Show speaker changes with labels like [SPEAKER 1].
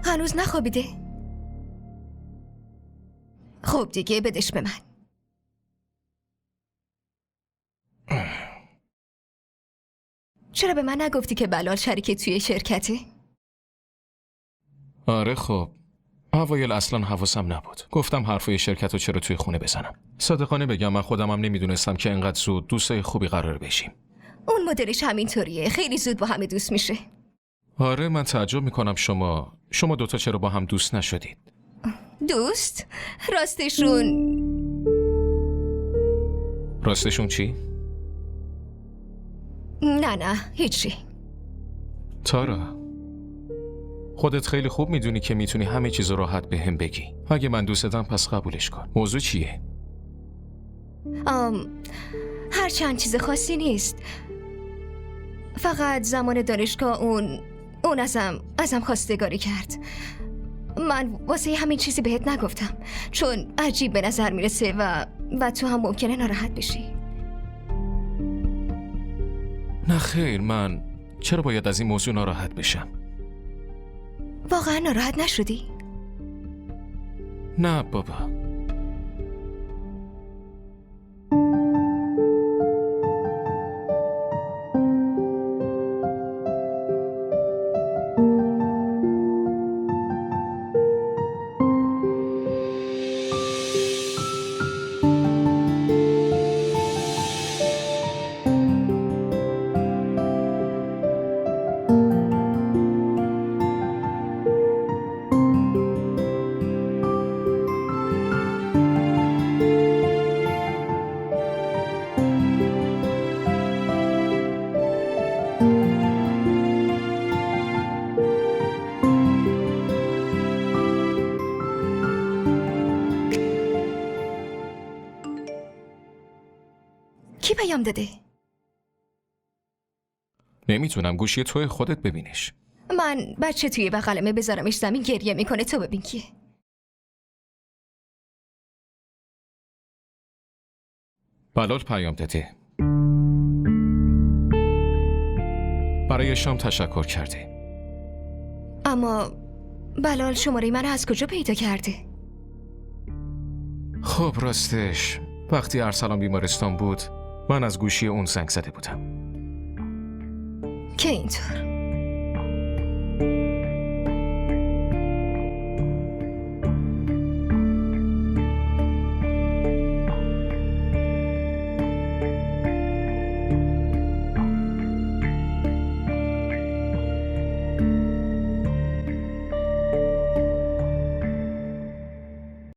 [SPEAKER 1] هنوز نخوابیده؟ خب دیگه بدش به من. چرا به من نگفتی که بلال شریک توی شرکته؟
[SPEAKER 2] آره خب اوایل اصلا حواسم نبود. گفتم حرفای شرکت رو چرا توی خونه بزنم. صادقانه بگم من خودم هم نمیدونستم که انقدر زود دوستای خوبی قرار بشیم.
[SPEAKER 1] اون مدلش همینطوریه، خیلی زود با همه دوست میشه.
[SPEAKER 2] آره من تعجب میکنم شما دوتا چرا با هم دوست نشدید؟
[SPEAKER 1] دوست؟ راستشون
[SPEAKER 2] چی؟
[SPEAKER 1] نه هیچی.
[SPEAKER 2] تارا خودت خیلی خوب میدونی که میتونی همه چیز راحت به هم بگی. اگه من دوستم پس قبولش کن. موضوع چیه؟
[SPEAKER 1] هر چند چیز خاصی نیست. فقط زمان دانشگاه اون ازم خواستگاری کرد. من واسه همین چیزی بهت نگفتم چون عجیب به نظر میرسه و تو هم ممکنه ناراحت بشی.
[SPEAKER 2] نه خیر، من چرا باید از این موضوع ناراحت بشم؟
[SPEAKER 1] واقعا ناراحت نشدی؟
[SPEAKER 2] نه بابا.
[SPEAKER 1] کی پیام داده؟
[SPEAKER 2] نمیتونم، گوشی توی خودت ببینیش.
[SPEAKER 1] من بچه توی بغلمه بذارمش زمین گریه میکنه، تو ببین کیه.
[SPEAKER 2] بلال پیام داده. برای شام تشکر کرده.
[SPEAKER 1] اما بلال شماره من از کجا پیدا کرده؟
[SPEAKER 2] خب راستش وقتی ارسلان بیمارستان بود من از گوشی اون زنگ زده بودم.
[SPEAKER 1] که اینطور